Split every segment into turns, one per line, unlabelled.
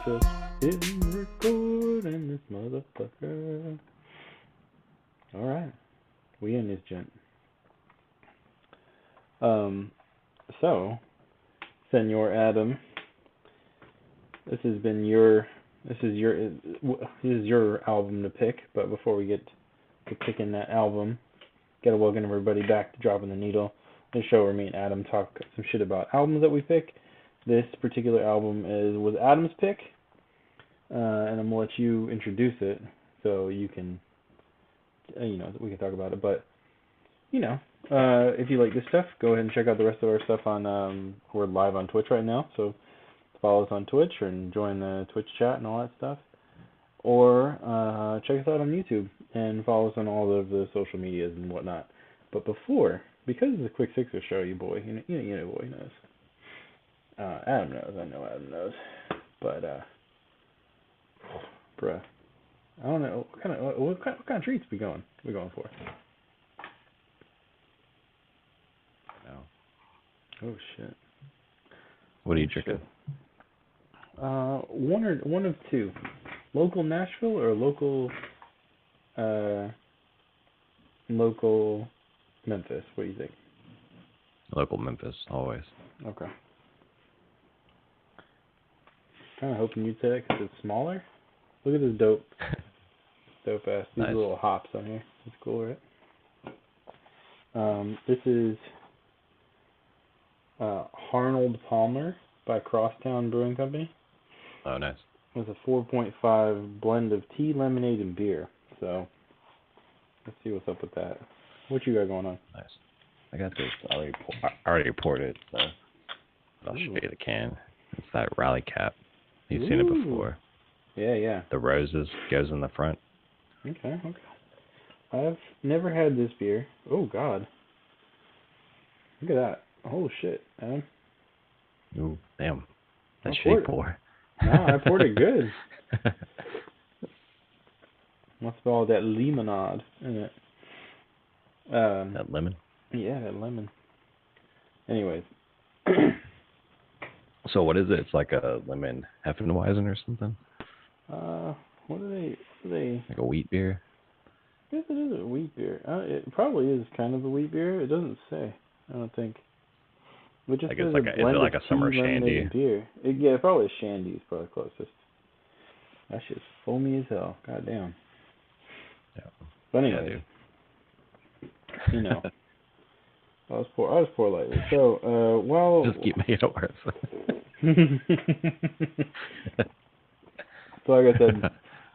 just hitting record in this motherfucker. Alright, we in this gent. So, Senor Adam, this is your album to pick, but before we get to picking that album, gotta welcome everybody back to Dropping the Needle, the show where me and Adam talk some shit about albums that we pick. This particular album was Adam's pick, and I'm gonna let you introduce it so you can, we can talk about it. But if you like this stuff, go ahead and check out the rest of our stuff on. We're live on Twitch right now, so follow us on Twitch and join the Twitch chat and all that stuff. Or check us out on YouTube and follow us on all of the social medias and whatnot. But because it's a quick sixer show, you boy knows. Adam knows. I know Adam knows. But bruh, I don't know what kind of treats we going for.
No.
Oh shit.
What are you drinking?
One of two. Local Nashville or local Memphis. What do you think?
Local Memphis, always.
Okay. Kind of hoping you'd say that because it's smaller. Look at this dope ass. These
Nice.
little hops on here. It's cool, right? This is Arnold Palmer by Crosstown Brewing Company.
Oh, nice.
It's a 4.5 blend of tea, lemonade, and beer. So let's see what's up with that. What you got going on?
Nice. I got this. I already poured it, so I'll show
Ooh.
you the can. It's that Rally Cap. You've seen it before.
Yeah.
The roses goes in the front.
Okay. I've never had this beer. Oh, God. Look at that. Oh, shit, man.
Ooh, damn. That
I
shitty pour.
No, I poured it good. Must have all that lemonade in it.
That lemon?
Yeah, that lemon. Anyways.
So what is it? It's like a lemon Hefeweizen or something?
What are they?
Like a wheat beer?
I guess it is a wheat beer. It probably is kind of a wheat beer. It doesn't say. I don't think. It just
Like
says
it's like
a
is
blend
it like
of
a summer
tea, lemonade,
shandy?
and beer. Yeah, probably a shandy is probably closest. That shit's foamy as hell. God damn.
Yeah.
But anyways, I was poor lately. So,
Just keep making it worse.
So like I said,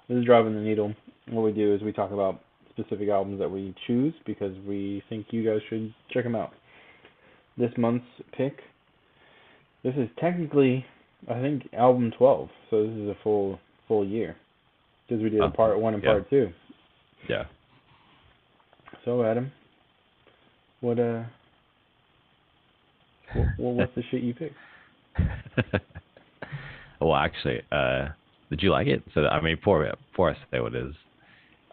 this is Dropping the Needle. What we do is we talk about specific albums that we choose because we think you guys should check them out. This month's pick, this is technically, I think, album 12. So this is a full year because we did a part 1 and part 2.
Yeah.
So Adam, what's the shit you picked?
Well, actually, did you like it? So, I mean, before I say what it is.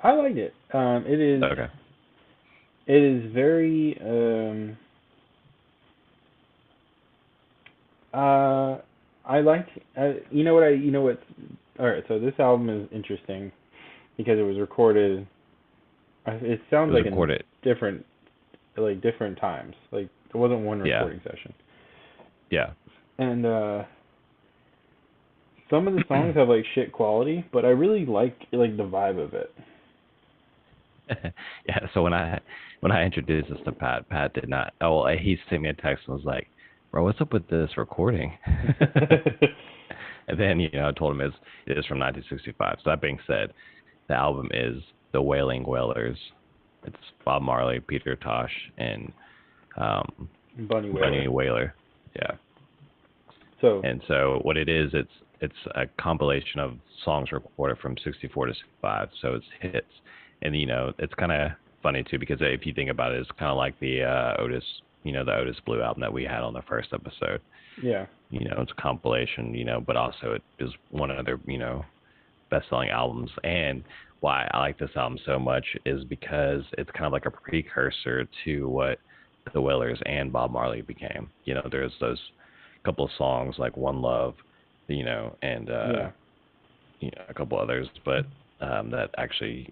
I liked it. It is.
Okay.
It is very. I liked. You know what? All right. So this album is interesting because it was recorded. It sounds like
recorded
different times. Like it wasn't one recording session.
Yeah.
And some of the songs have like shit quality, but I really like the vibe of it.
Yeah. So when I introduced this to Pat did not. Oh, well, he sent me a text and was like, "Bro, what's up with this recording?" And then I told him it is from 1965. So that being said, the album is the Wailing Wailers. It's Bob Marley, Peter Tosh, and Bunny Wailer. Yeah. So what it is, it's a compilation of songs recorded from 64 to 65. So it's hits, and it's kind of funny too because if you think about it, it's kind of like the Otis, the Otis Blue album that we had on the first episode.
Yeah.
It's a compilation, but also it is one of their, best-selling albums. And why I like this album so much is because it's kind of like a precursor to what the Wailers and Bob Marley became. There's those couple of songs like One Love, and a couple others, but that actually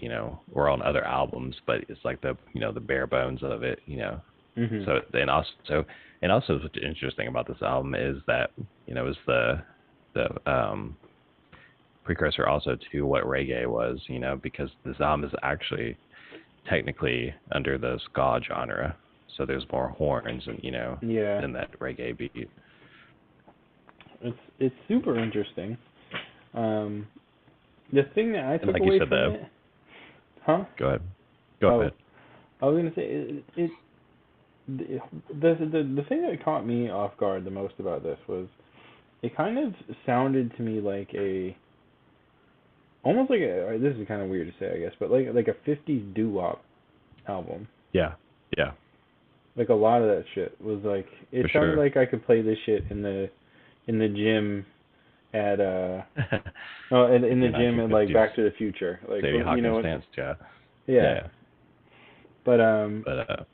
were on other albums, but it's like the the bare bones of it.
Mhm.
So what's interesting about this album is that it's the precursor also to what reggae was, because this album is actually technically under the ska genre, so there's more horns and
Yeah.
than that reggae beat.
It's super interesting. Um, the thing that I
And
took
like you
away
said,
from it, huh?
go ahead, go
Oh,
ahead.
I was gonna say the thing that caught me off guard the most about this was it kind of sounded to me like a almost like a this is kind of weird to say I guess, but like a 50s doo-wop album.
Yeah, yeah,
Like a lot of that shit was like it
for
sounded
sure.
like I could play this shit in the gym at oh in
The
the gym at like
1950s
Back to the Future, like
Sadie
you know
Hawkins
what?
dance, yeah,
Yeah,
yeah.
but
But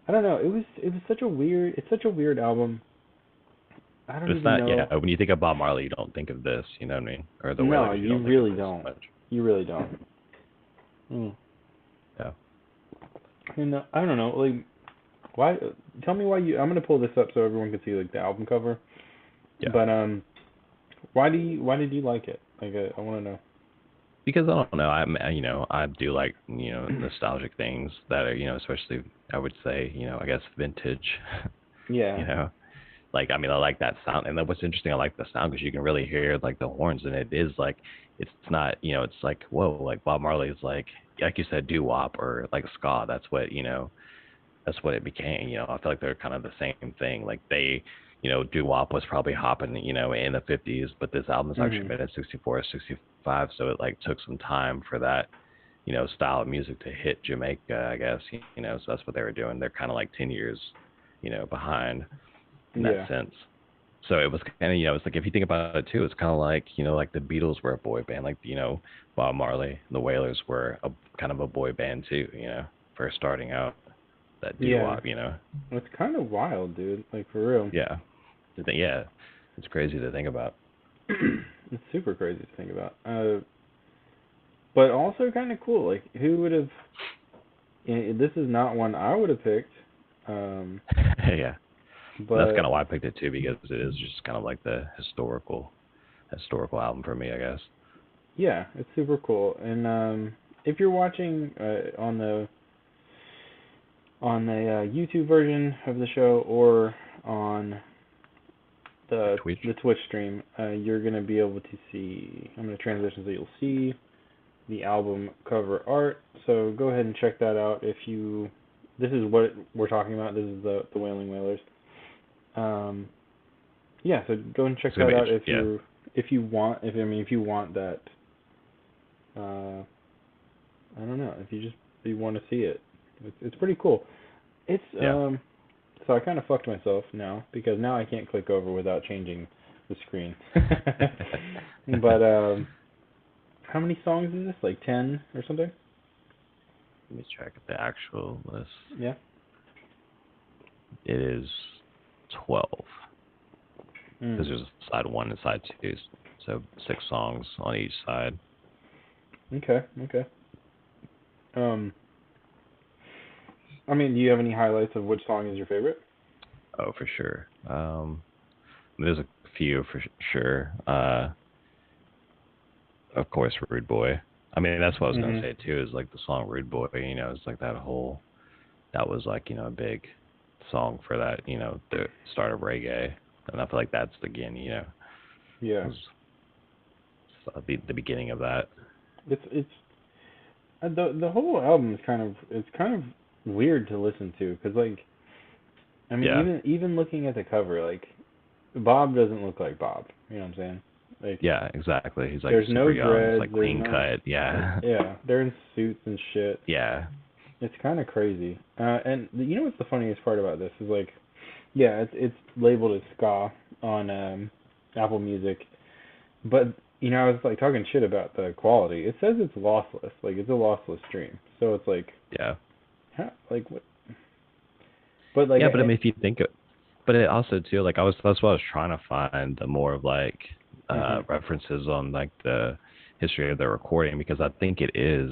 I don't know. It was such a weird. It's such a weird album. I don't
it's
even
not. Yeah,
know.
when you think of Bob Marley, you don't think of this. You know what I mean? Or the
No,
Wailers, you
you
don't think of
really
this
don't.
much.
You really don't. Mm.
Yeah,
And I don't know. Like, why? Tell me why you. I'm gonna pull this up so everyone can see like the album cover.
yeah.
But why did you like it? Like, I want to know.
Because I don't know, I do like nostalgic things that are especially I would say I guess vintage.
Yeah.
you know, like I like that sound, and then what's interesting, I like the sound because you can really hear like the horns, and it is like it's not it's like whoa, like Bob Marley's like you said doo wop or like ska. That's what it became. I feel like they're kind of the same thing. Like they, doo wop was probably hopping, in the 50s, but this album is actually
Mhm.
made in 64, 65, so it like took some time for that, style of music to hit Jamaica, I guess. So that's what they were doing. They're kind of like 10 years, behind in that
Yeah.
sense. So it was kind of, it's like if you think about it too, it's kind of like, like the Beatles were a boy band, like, Bob Marley, the Wailers were a kind of a boy band too, first starting out that doo
Yeah.
wop.
It's kind of wild, dude. Like for real.
Yeah. Yeah. It's crazy to think about.
It's super crazy to think about. But also kind of cool. Like, who would have? This is not one I would have picked. Um,
Yeah. And that's kind
but
of why I picked it too, because it is just kind of like the historical album for me, I guess.
yeah, it's super cool. And if you're watching on the YouTube version of the show or on the
Twitch.
the Twitch stream, you're gonna be able to see. I'm gonna transition so you'll see the album cover art. So go ahead and check that out if you. This is what we're talking about. This is the Wailing Wailers. Um, yeah, so go and check
It's gonna
that
be
out
yeah.
if you want. If you want that. I don't know. If you want to see it, it's pretty cool. It's
Yeah.
So I kind of fucked myself now because now I can't click over without changing the screen. But how many songs is this? Like 10 or something?
Let me check the actual list.
Yeah.
It is 12 because
Mm.
there's side one and side two, so 6 songs on each side.
Okay. Okay. Um. I mean, do you have any highlights of which song is your favorite?
Oh, for sure. There's a few for sure. Of course, Rude Boy. I mean, that's what I was gonna
Mhm.
say too. Is like the song Rude Boy. It's like that was like a big song for that. The start of reggae, and I feel like that's again,
Yeah.
was the beginning of that.
It's the whole album is kind of weird to listen to because like I mean
Yeah,
even looking at the cover like Bob doesn't look like Bob. You know what I'm saying? Like
yeah, exactly. He's like
there's
super
no
young. It's
dreads.
like
There's
clean
no
cut. Yeah,
yeah. They're in suits and shit.
yeah,
It's kind of crazy. And you know what's the funniest part about this is like, yeah, it's labeled as ska on Apple Music, but I was like talking shit about the quality. It says it's lossless, like it's a lossless stream. So it's like,
yeah,
how, like what? But like,
yeah. But I mean, if you think it, but it also too like that's what I was trying to find the more of like references on like the history of the recording, because I think it is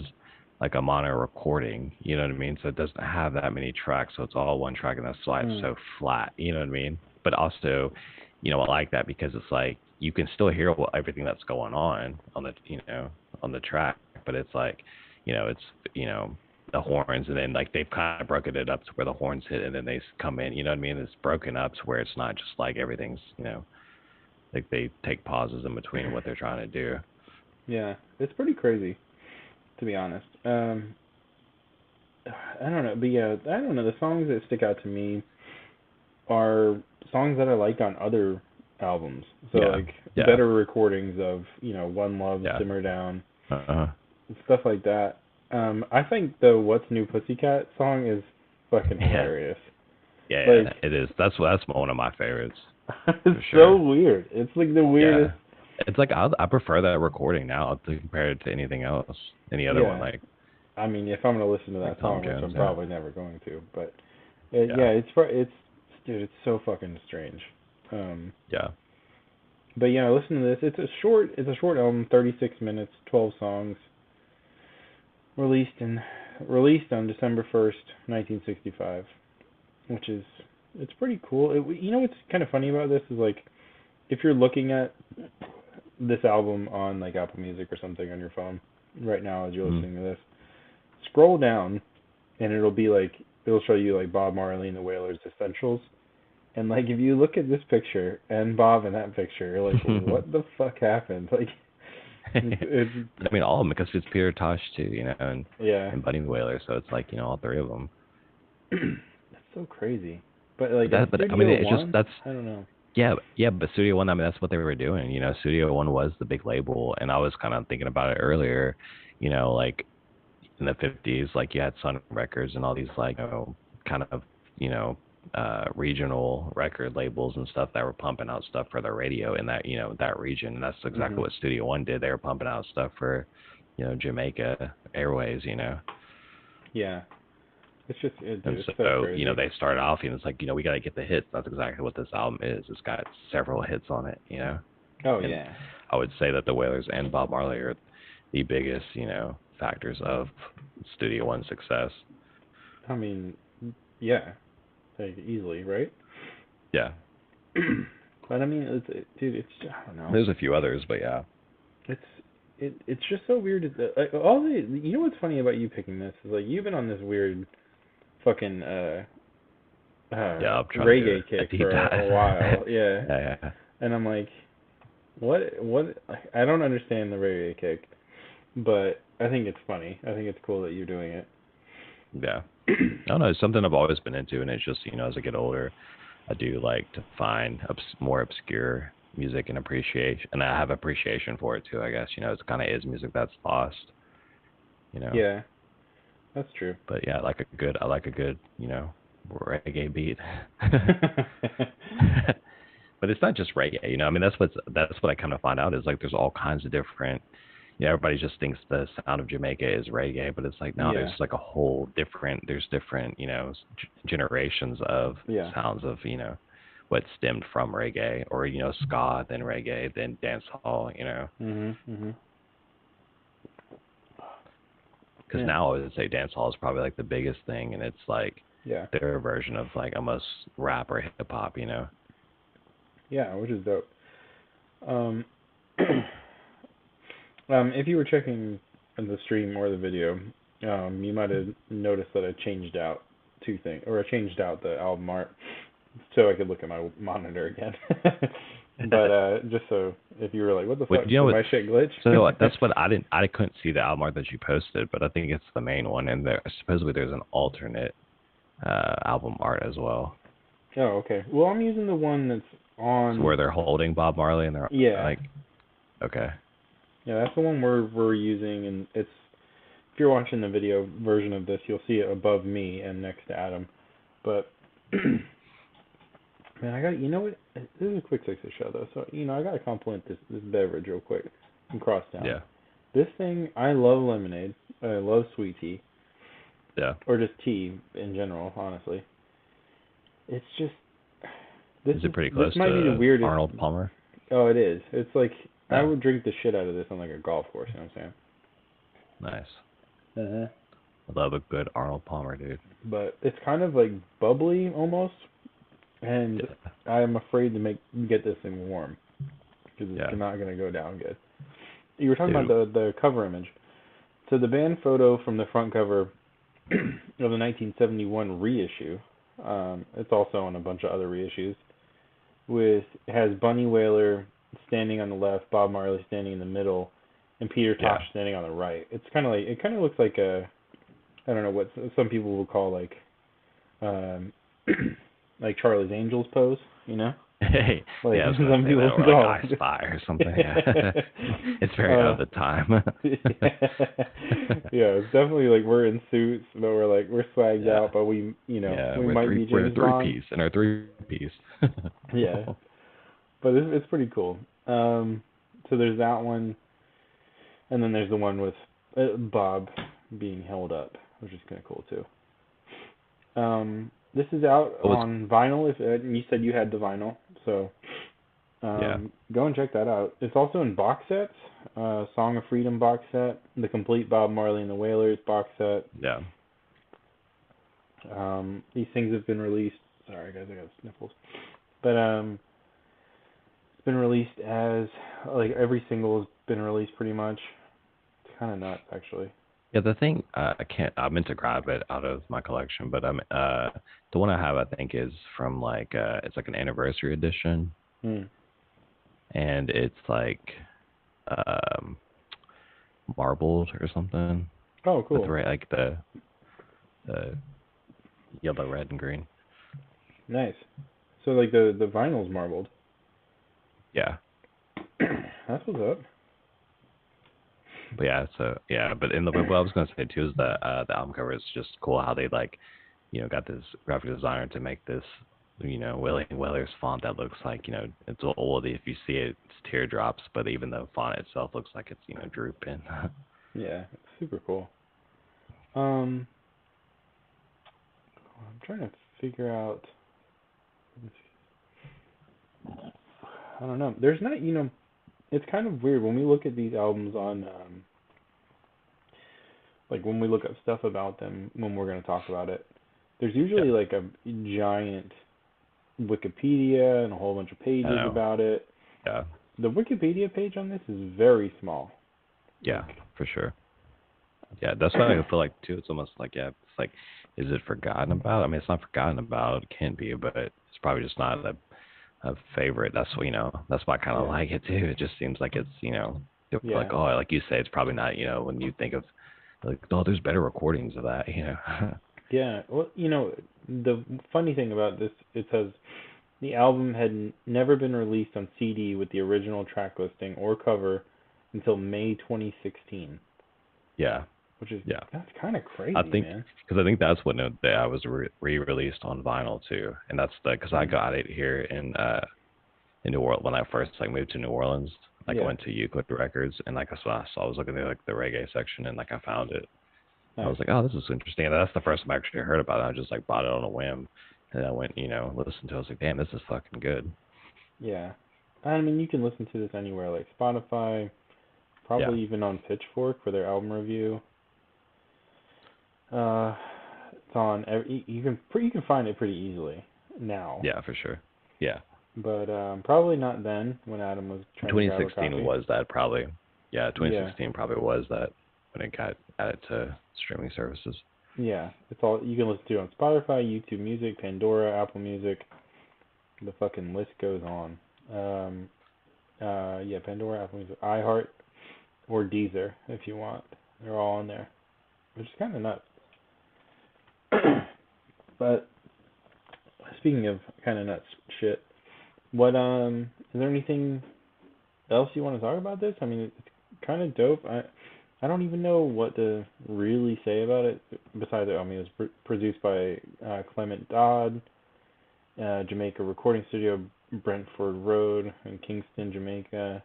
like a mono recording, you know what I mean? So it doesn't have that many tracks, so it's all one track, and that's why it's so flat, you know what I mean? But also, you know, I like that because it's like you can still hear everything that's going on the, you know, on the track, but it's like, you know, it's, you know, the horns, and then like they've kind of broken it up to where the horns hit and then they come in, you know what I mean? It's broken up to where it's not just like everything's, you know, like they take pauses in between what they're trying to do.
Yeah, it's pretty crazy, to be honest. I don't know, but yeah, I don't know. The songs that stick out to me are songs that I liked on other albums. So like better recordings of, you know, One Love, Simmer Down, stuff like that. I think the What's New Pussycat song is fucking hilarious.
Yeah,
like,
it is. That's one of my favorites.
It's so weird. It's like the weirdest.
Yeah. It's like I prefer that recording now to compare it to anything else, any other one. Like,
I mean, if I'm gonna listen to that
like
song,
Jones,
which I'm probably never going to, but it's dude, it's so fucking strange. But yeah, listen to this. It's a short album, 36 minutes, 12 songs. Released on December 1st, 1965, which is, it's pretty cool. You know what's kind of funny about this is, like, if you're looking at this album on like Apple Music or something on your phone right now as you're listening to this, scroll down and it'll show you like Bob Marley and the Wailers Essentials. And like if you look at this picture and Bob in that picture, you're like, what the fuck happened? Like, it's
I mean, all of them, because it's Peter Tosh too, you know, and Buddy Wailer, so it's like, you know, all three of them.
That's so crazy. But like,
I mean, it's just
I don't know.
Yeah, but Studio One, I mean, that's what they were doing. You know, Studio One was the big label, and I was kind of thinking about it earlier. You know, like in the 50s, like you had Sun Records and all these like, you know, kind of, you know, regional record labels and stuff that were pumping out stuff for the radio in that, you know, that region. And that's exactly what Studio One did. They were pumping out stuff for, you know, Jamaica Airways, you know.
Yeah. It's just, it's so crazy.
You know, they started off, and it's like, you know, we got to get the hits. That's exactly what this album is. It's got several hits on it, you know.
Oh,
and
yeah.
I would say that the Wailers and Bob Marley are the biggest, you know, factors of Studio One's success.
I mean, yeah. Like, easily, right?
Yeah.
But I mean, dude, it's, I don't know.
There's a few others, but yeah.
It's just so weird. Like, you know what's funny about you picking this is, like, you've been on this weird fucking reggae kick for a while. Yeah. And I'm like, what I don't understand the reggae kick, but I think it's funny. I think it's cool that you're doing it.
Yeah. I don't know, it's something I've always been into, and it's just, you know, as I get older, I do like to find more obscure music and appreciation, and I have appreciation for it too, I guess. You know, it's kind of is music that's lost, you know.
Yeah. That's true.
But yeah, I like a good, you know, reggae beat. But it's not just reggae, you know. I mean, that's what I come to find out is, like, there's all kinds of different, you know, everybody just thinks the sound of Jamaica is reggae, but it's like, no, there's like a whole different, you know, generations of sounds of, you know, what stemmed from reggae, or, you know, ska, then reggae, then dancehall, you know. Because now I would say dancehall is probably like the biggest thing, and it's like their version of like almost rap or hip hop, you know.
Yeah, which is dope. If you were checking the stream or the video, you might have noticed that I changed out two things, or I changed out the album art so I could look at my monitor again. But just so if you were like, what the fuck, did my shit glitch?
So that's what I couldn't see the album art that you posted, but I think it's the main one, and supposedly there's an alternate album art as well.
Oh, okay. Well, I'm using the one that's on.
So where they're holding Bob Marley and they're like, okay.
Yeah, that's the one we're using, and it's, if you're watching the video version of this, you'll see it above me and next to Adam. But man, you know what? This is a quick 6 show though, so you know I gotta compliment this beverage real quick and cross down.
Yeah.
This thing, I love lemonade. I love sweet tea.
Yeah.
Or just tea in general, honestly. It's just. This
is it pretty close
to
the weirdest, Arnold Palmer?
Oh, it is. It's like I
Yeah,
would drink the shit out of this on like a golf course. You know what I'm
nice.
saying? Uh-huh.
I love a good Arnold Palmer, dude.
But it's kind of like bubbly almost, and
Yeah,
I am afraid to get this thing warm because it's
yeah,
not gonna go down good. You were talking about
dude.
the cover image. So the band photo from the front cover of the 1971 reissue. It's also on a bunch of other reissues. With it has Bunny Wailer standing on the left, Bob Marley standing in the middle, and Peter
Yeah.
Tosh standing on the right. It's kind of like it kind of looks like a I don't know what some people will call like um like Charlie's Angels pose, you know?
Hey,
Like
yeah, I was gonna
some
say
people
that, or like
call
I
it.
Spy or something. Yeah, it's very
uh
of the time.
yeah, it's definitely like we're in suits, but we're swagged
Yeah,
out, but we
yeah,
we might be
we're a
James
three
Bond.
piece and our three piece.
Yeah, but it's pretty cool. So there's that one, and then there's the one with Bob being held up, which is kind of cool too. This is out
What was
on vinyl. If you said you had the vinyl, so
yeah,
go and check that out. It's also in box sets. Song of Freedom box set, the complete Bob Marley and the Wailers box set.
yeah.
These things have been released. Sorry guys, I got sniffles. But it's been released as like every single has been released pretty much. It's kind of nuts actually.
Yeah, the thing I can't. I meant to grab it out of my collection, but the one I have I think is from like it's like an anniversary edition,
Hmm.
and it's like um marbled or something
Oh,
with
cool.
like the yellow, red, and green.
Nice. So like the vinyl's marbled.
Yeah,
That's what's up.
but yeah, so yeah, but in the what I was gonna say too is that the album cover is just cool how they like got this graphic designer to make this Wailing Wailers font that looks like it's old. If you see it, it's teardrops, but even the font itself looks like it's drooping.
Yeah, it's super cool. Um, I'm trying to figure out. I don't know. There's not, it's kind of weird when we look at these albums on, like when we look up stuff about them when we're going to talk about it. There's
Yeah,
usually like a giant Wikipedia and a whole bunch of
I
pages
know.
about it.
Yeah,
The Wikipedia page on this is very small.
yeah,
Like,
for sure. Yeah, that's what I feel like too. It's almost like it's like, is it forgotten about? I mean, it's not forgotten about. It can't be, but it's probably just not a favorite. That's what That's why I kind of
yeah,
like it too. It just seems like it's like
yeah,
like you say, it's probably not when you think of like there's better recordings of that.
yeah. Well, the funny thing about this, it says the album had never been released on CD with the original track listing or cover until May 2016,
Yeah,
which is
yeah.
that's kind of
I
crazy,
think
man.
because I think that's when I was re-released on vinyl too, and that's because I
Hmm.
got it here in New Orleans when I first like moved to New Orleans. Like I
Yeah,
went to Euclid Records and like I was looking at like the reggae section and like I found it. I
nice.
was like, oh, this is interesting. And that's the first time I actually heard about it. I just like bought it on a whim, and I went listened to it. I was like, damn, this is fucking good.
Yeah, I mean you can listen to this anywhere like
Yeah,
Spotify, probably even on Pitchfork for their album review. Uh, it's on every, you can find it pretty easily now,
yeah, for sure. Yeah,
but probably not then when Adam was trying to grab a
2016
copy.
was that probably. Yeah,
Yeah,
2016 probably was that when it got added to streaming services.
yeah, it's all you can listen to on Spotify, YouTube Music, Pandora, Apple Music. The fucking list goes on. Um, yeah, Pandora, Apple Music, iHeart, or Deezer if you want. They're all on there, which is kind of nuts. But speaking of kind of nuts shit, what is there anything else you want to talk about this? I mean, it's kind of dope. I don't even know what to really say about it besides I mean, it was produced by Clement Dodd, Jamaica Recording Studio, Brentford Road in Kingston, Jamaica.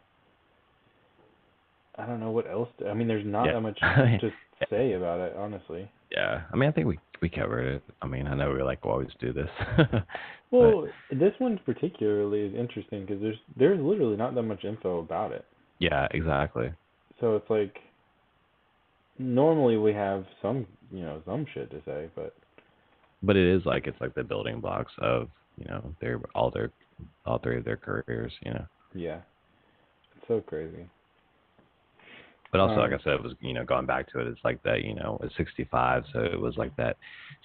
I don't know what else. I mean, there's not
Yeah.
that much to say about it, honestly.
Yeah, I mean, I think we covered it. I mean, I know we like always do this, but
Well, this one particularly is interesting because there's literally not that much info about it.
yeah, exactly.
So it's like normally we have some some shit to say, but
But it is like it's like the building blocks of their all three of their careers.
yeah, it's so crazy.
But also, like
Um,
I said, it was going back to it, it's like that it's 65, so it was like that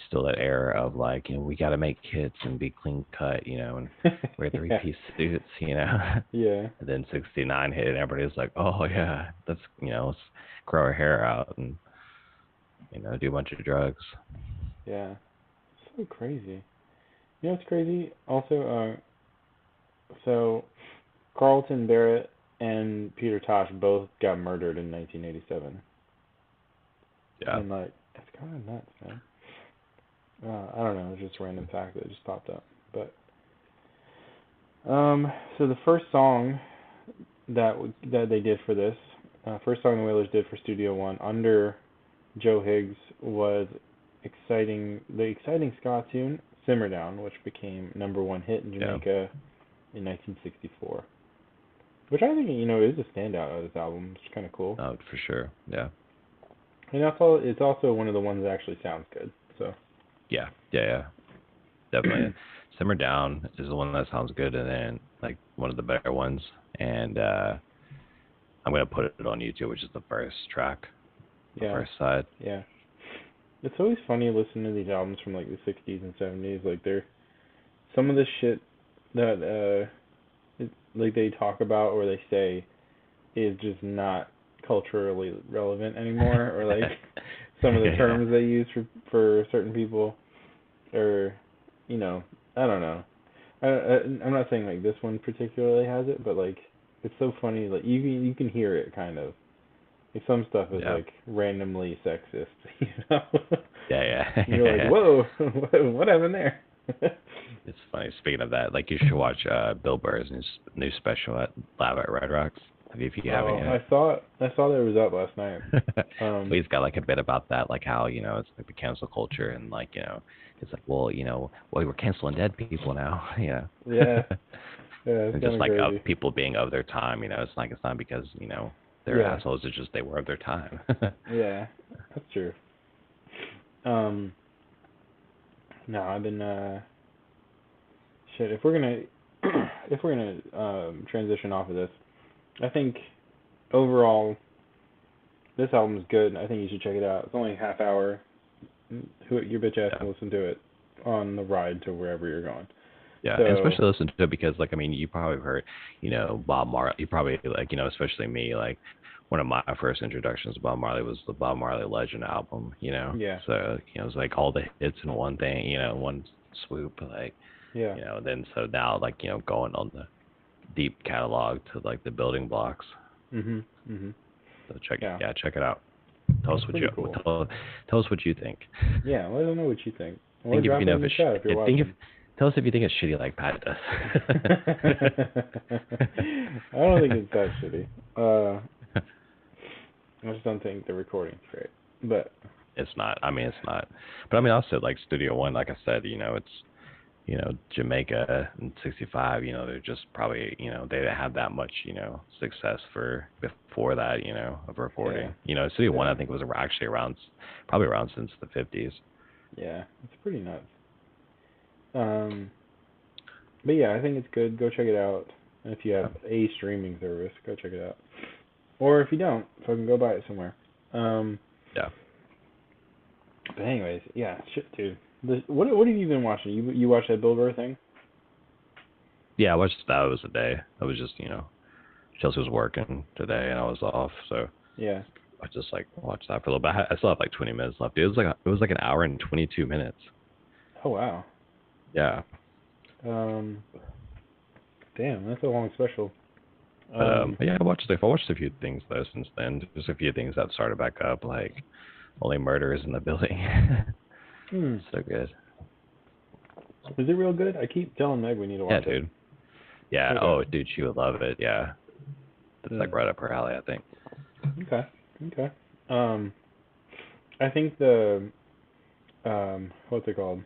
still that era of like we got to make hits and be clean cut, and wear three
yeah,
piece suits,
yeah,
and then 69 hit and everybody's like, oh yeah, let's grow our hair out and do a bunch of drugs.
yeah. So crazy. You know what's crazy? Also, so Carlton Barrett and Peter Tosh both got murdered in 1987,
Yeah.
and like it's kind of nuts, man. I don't know, it's just a random fact that just popped up. But so the first song that they did for this, first song the Wailers did for Studio One under Joe Higgs was the exciting ska tune "Simmer Down," which became #1 hit in
Yeah.
Jamaica in 1964. Which I think is a standout of this album. It's kind of cool.
Oh, for sure. Yeah.
And it's also one of the ones that actually sounds good. So
Yeah. Yeah. Yeah. Definitely. Simmer Down is the one that sounds good, and then like one of the better ones. And I'm gonna put it on YouTube, which is the first track, the
yeah,
first side.
yeah. It's always funny listening to these albums from like the 60s and 70s. Like they're some of the shit that like they talk about or they say is just not culturally relevant anymore, or like some of the
Yeah.
terms they use for certain people, or I don't know. I'm not saying like this one particularly has it, but like it's so funny. Like you can hear it kind of. Like some stuff is
Yeah.
like randomly sexist, you know.
Yeah.
And you're like,
Yeah.
whoa, what happened there?
It's funny. Speaking of that, like you should watch Bill Burr's new special at Live at Red Rocks. If you haven't
Oh,
yet.
I saw that it was out last night.
So he's got like a bit about that, like how it's like the cancel culture and like it's like well we're canceling dead people now,
Yeah, yeah, it's
and
kind
just
of
like
crazy.
people being of their time, it's not because they're
Yeah,
assholes, it's just they were of their time.
yeah, that's true. Um, no, I've been shit. If we're gonna transition off of this, I think overall this album is good. I think you should check it out. It's only a half hour. Who your bitch ass
Yeah.
can listen to it on the ride to wherever you're going.
Yeah, and
So
especially listen to it because, like, I mean, you probably heard, Bob Marley. You probably like, especially me, like, one of my first introductions to Bob Marley was the Bob Marley Legend album.
yeah,
So, it's like all the hits in one thing, one swoop, like,
yeah.
then so now, like, going on the deep catalog to like the building blocks.
Mhm, mhm.
So
Yeah,
check it out. Tell us
that's
what
pretty cool.
tell us what you think.
Yeah, let us know what you think, or
Think if you
drop it
know
in
if
the
it's
chat if you're
think if
watching.
tell us if you think it's shitty like Pat does.
I don't think it's that shitty. I just don't think the recording's great. But
It's not. I mean, it's not. But I mean, also like Studio One, like I said, it's Jamaica and 65. They're just probably they didn't have that much success for before that of
yeah,
recording. Studio One
yeah,
I think was actually probably around since the 50s.
yeah, it's pretty nuts. Um, but yeah, I think it's good. Go check it out. And if you
Yeah.
have a streaming service, go check it out. Or if you don't, fucking go buy it somewhere. Um,
Yeah.
but anyways, yeah, shit, dude. What have you been watching? You watched that Bill Burr thing?
Yeah, I watched that. It was a day. I was just, Chelsea was working today and I was off, so
Yeah.
I just like watched that for a little bit. I still have like 20 minutes left. It was like an hour and 22 minutes.
Oh wow.
Yeah.
Um, damn, that's a long special.
But yeah, I watched a few things though since then. Just a few things that started back up, like Only Murders in the Building.
hmm.
So good.
Is it real good? I keep telling Meg we need to
Yeah,
watch it.
dude. Yeah.
Okay.
Oh, dude, she would love it. Yeah. That's
Hmm.
like right up her alley, I think.
Okay. Okay. Um, I think the what's it called?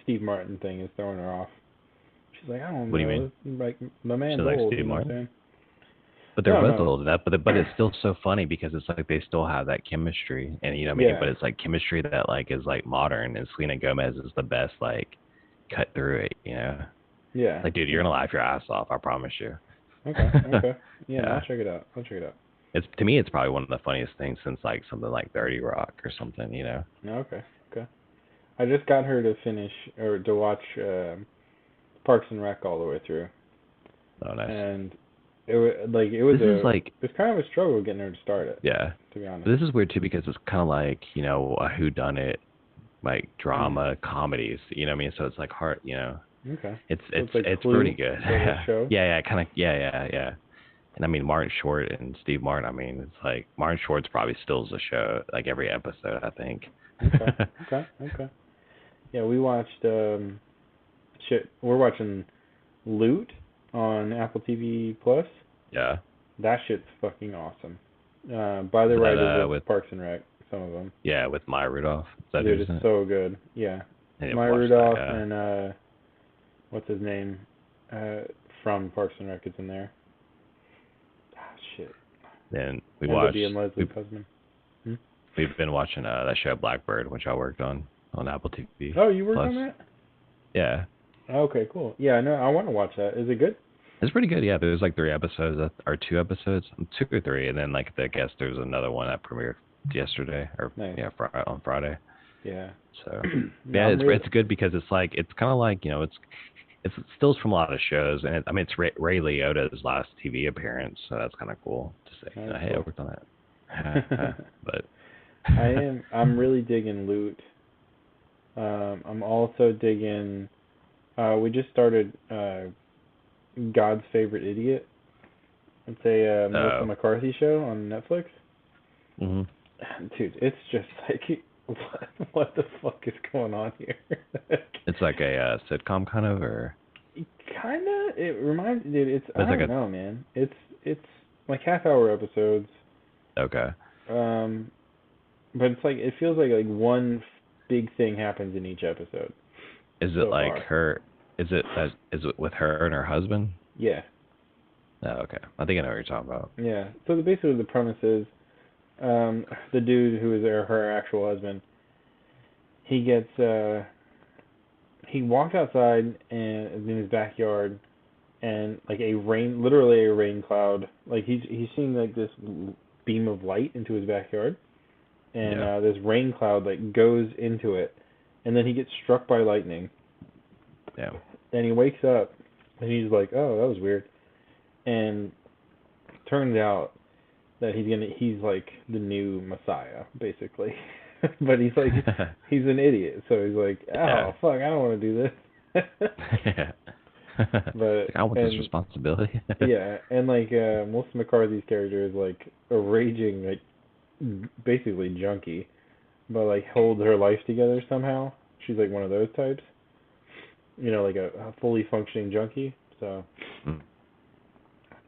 Steve Martin thing is throwing her off. She's like, I don't
What do you mean?
know, like my man's
She's like
old,
Steve
you know what I'm
Martin?
saying?
But
I
there
don't
was a
know.
little of that, but it's still so funny because it's like they still have that chemistry, and you know what I mean.
Yeah,
But it's like chemistry that like is like modern, and Selena Gomez is the best like cut through it, you know.
yeah,
Like, dude, you're
yeah.
gonna laugh your ass off, I promise you.
Okay, okay. Yeah, no, I'll
Yeah,
check it out. I'll check it out.
it's to me, it's probably one of the funniest things since like something like 30 Rock or something, you know.
No, okay, okay. I just got her to finish or to watch Parks and Rec all the way through,
Oh, nice.
and it was
This is
a
like,
it's kind of a struggle getting her to start it,
yeah,
to be honest.
this is weird too because it's kind of like you know a whodunit, like
Mm.
drama comedies, you know what I mean? So it's like hard, you know.
Okay.
It's
So
it's
it's like
it's pretty
Clue
good.
sort of
Yeah,
show.
yeah, kind of, yeah. And I mean Martin Short and Steve Martin. I mean it's like Martin Short's probably steals the show like every episode. I think.
Okay. Okay. Okay. Yeah, we watched shit. We're watching Loot on Apple TV Plus.
Yeah.
That shit's fucking awesome. By the
Is that
writers of
with
Parks and Rec, some of them.
yeah with Maya Rudolph? Is that
Dude,
who's
it's
in it?
so good. Yeah.
I didn't
Maya
watch that.
Rudolph
Yeah.
and what's his name? Uh, from Parks and Rec is in there. Ah, shit.
Then we
Ends up
watched.
being Leslie Cousin. Hmm?
We've been watching that show Blackbird, which I worked on Apple TV
Oh, you worked
Plus.
on that?
Yeah.
Okay, cool. Yeah, I know. I want to watch that. Is it good?
It's pretty good. Yeah, there's like 3 episodes or 2 episodes, 2 or 3, and then like I guess there's another one that premiered yesterday or
Nice.
yeah on Friday.
Yeah.
So
No,
yeah,
I'm really.
it's good because it's like it's kind of like you know it's stills from a lot of shows, and I mean it's Ray Liotta's last TV appearance, so that's kind of cool to say. You know,
That's
hey, I
cool.
worked on that. But
I'm really digging Loot. I'm also digging. We just started God's Favorite Idiot. It's a Melissa
uh,
McCarthy show on Netflix.
hmm
Dude, it's just like what the fuck is going on here?
it's like a sitcom kind of, or
Kinda. It reminds, dude. It's I
it's like
don't know, man. It's like half-hour episodes.
okay.
Um, but it's like it feels like one big thing happens in each episode
Is it
so
like
far.
her? Is it with her and her husband?
Yeah,
Oh, okay. I think I know what you're talking about.
yeah. So basically, the premise is, the dude who is her actual husband, he gets he walks outside and is in his backyard, and like literally a rain cloud, like he's seeing like this beam of light into his backyard, and
Yeah.
this rain cloud like goes into it, and then he gets struck by lightning,
Yeah.
and he wakes up, and he's like, oh, that was weird, and turns out that he's like the new Messiah basically, but he's like he's an idiot, so he's like,
Yeah.
oh fuck, I don't want to do this.
Yeah.
But
Like, I want this
and
responsibility.
yeah, and like Melissa McCarthy's character is like a raging like basically junkie, but like holds her life together somehow. She's like one of those types, like a fully functioning junkie. So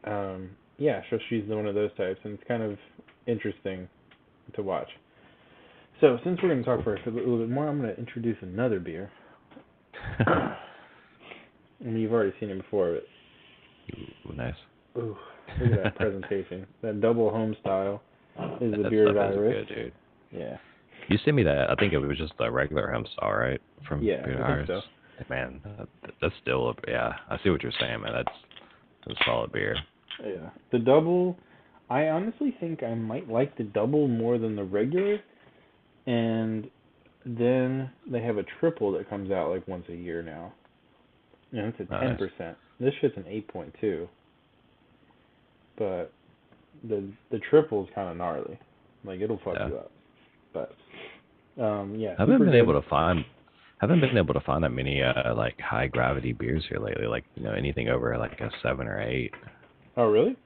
Mm.
yeah, so she's one of those types, and it's kind of interesting to watch. So since we're going to talk for a little bit more, I'm going to introduce another beer. And you've already seen it before,
Ooh, nice.
but ooh, look at that presentation. That double home style is the
That
Bearded
stuff is
Iris.
good, dude.
Yeah.
You sent me that. I think it was just the regular home style, right? From
Yeah,
Bearded
I think
Iris.
so.
Man, that's still a yeah. I see what you're saying, man. That's a solid beer.
Yeah. The double, I honestly think I might like the double more than the regular. And then they have a triple that comes out like once a year now. And it's a
Nice.
10%. This shit's an 8.2. But the triple's kind of gnarly. Like it'll fuck
Yeah.
you up. But yeah,
I haven't
super
been
good.
able to find that many like high gravity beers here lately. Like anything over like a 7 or 8.
Oh really?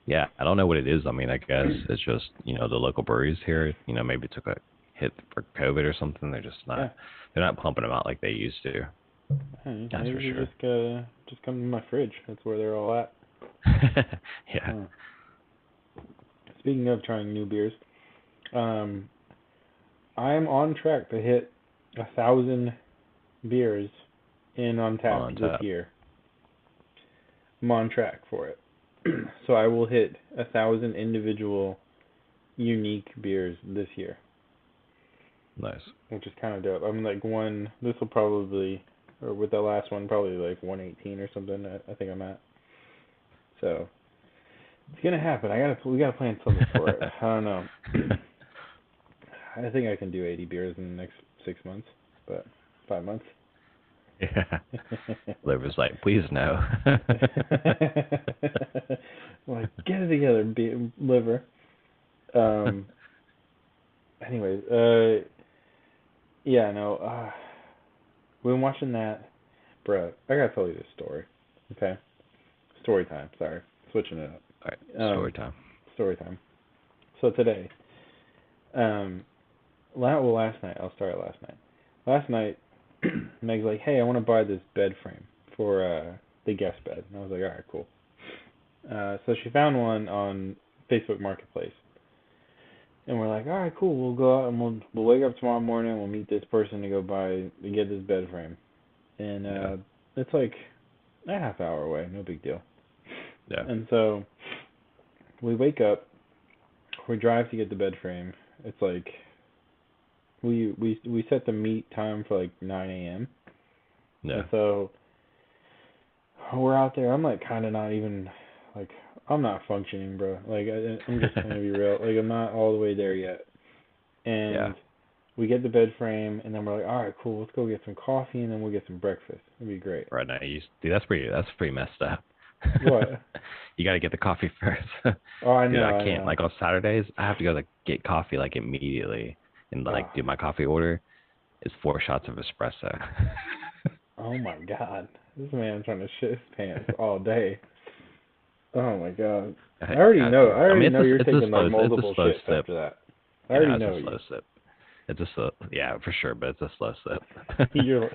Yeah, I don't know what it is. I mean, I guess it's just the local breweries here. Maybe took a hit for COVID or something. They're just not.
Yeah.
They're not pumping them out like they used to. That's
Maybe
for
you
sure.
just come to my fridge. That's where they're all at.
Yeah.
Huh. Speaking of trying new beers, I'm on track to hit 1,000 beers in
On
Untapped this
top.
year. I'm on track for it. So I will hit 1,000 individual unique beers this year,
Nice.
which is kind of dope. I'm like one. This will probably, or with the last one, probably like 118 or something. I think I'm at. So it's gonna happen. We gotta plan something for it. I don't know. I think I can do 80 beers in the next 6 months, but 5 months.
Yeah. Liver's like, please no.
Like, get it together, liver. Anyways, yeah, no, we've been watching that, bro. I gotta tell you this story, okay? Story time. Sorry, switching it up.
All right, story time.
Story time. So today, last night. I'll start last night. Last night, Meg's like, "Hey, I want to buy this bed frame for the guest bed," and I was like, "All right, cool." So she found one on Facebook Marketplace. And we're like, all right, cool. We'll go out and we'll wake up tomorrow morning. We'll meet this person to get this bed frame. And it's like a half hour away, no big deal.
Yeah.
And so we wake up, we drive to get the bed frame. It's like we set the meet time for like 9 a.m.
Yeah.
And so we're out there. I'm like kind of not even like I'm not functioning, bro. Like I'm just gonna be real. Like I'm not all the way there yet. And we get the bed frame, and then we're like, all right, cool. Let's go get some coffee, and then we'll get some breakfast. It'd be great.
Right now, dude, that's pretty messed up.
What?
You got to get the coffee first.
Oh, I know.
Dude, I
I
can't.
know.
Like on Saturdays, I have to go like get coffee like immediately, and like do my coffee order. It's 4 shots of espresso.
Oh my God, this man's trying to shit his pants all day. Oh my God. I already know. I already know you're taking like multiple shits after that. I already know
it's a slow sip. It's a slow, yeah, for sure, but it's a slow sip.
You're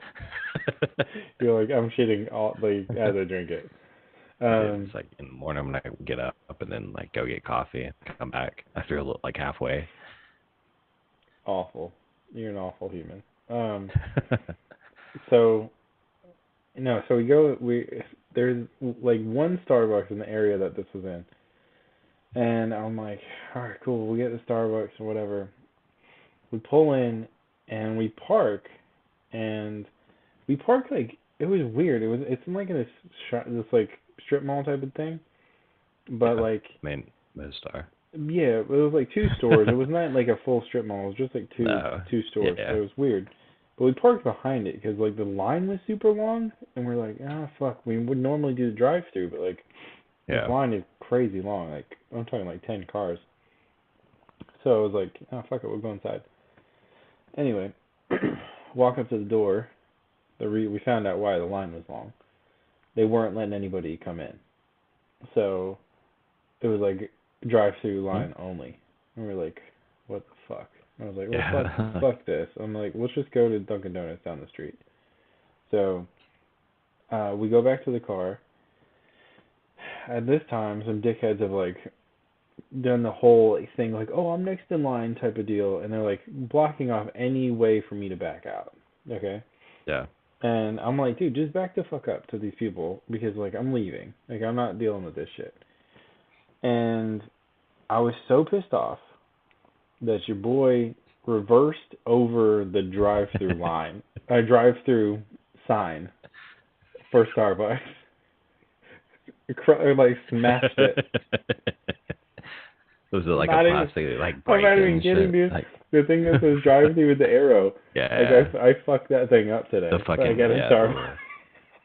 like I'm shitting all like as I drink it.
It's like in the morning I'm gonna get up and then like go get coffee and come back after a little, like halfway.
Awful. You're an awful human. So there's like one Starbucks in the area that this was in. And I'm like, all right, cool. We get the Starbucks or whatever. We pull in and we park, and we park like it was weird. It's like in this like strip mall type of thing, but like
main star.
Yeah, it was like 2 stores. It was not like a full strip mall. It was just like two stores.
Yeah.
So it was weird. But we parked behind it because like the line was super long, and we're like, fuck. We would normally do the drive-through, but like this line is crazy long. Like I'm talking like 10 cars. So I was like, fuck it, we'll go inside. Anyway, walk up to the door. We found out why the line was long. They weren't letting anybody come in. So it was like drive-through line only. And we're like, what the fuck? I was like, well, fuck this. I'm like, let's just go to Dunkin' Donuts down the street. So we go back to the car. At this time, some dickheads have like done the whole thing like, oh, I'm next in line type of deal, and they're like blocking off any way for me to back out. Okay?
Yeah.
And I'm like, dude, just back the fuck up to these people because like I'm leaving. Like I'm not dealing with this shit. And I was so pissed off that your boy reversed over the drive-through drive-through sign for Starbucks. Like smashed it.
Was it like a plastic like break?
I'm not even kidding, dude. Like... The thing that says drive-through with the arrow.
Yeah.
Like I fucked that thing up today.
The fucking
I got a Starbucks.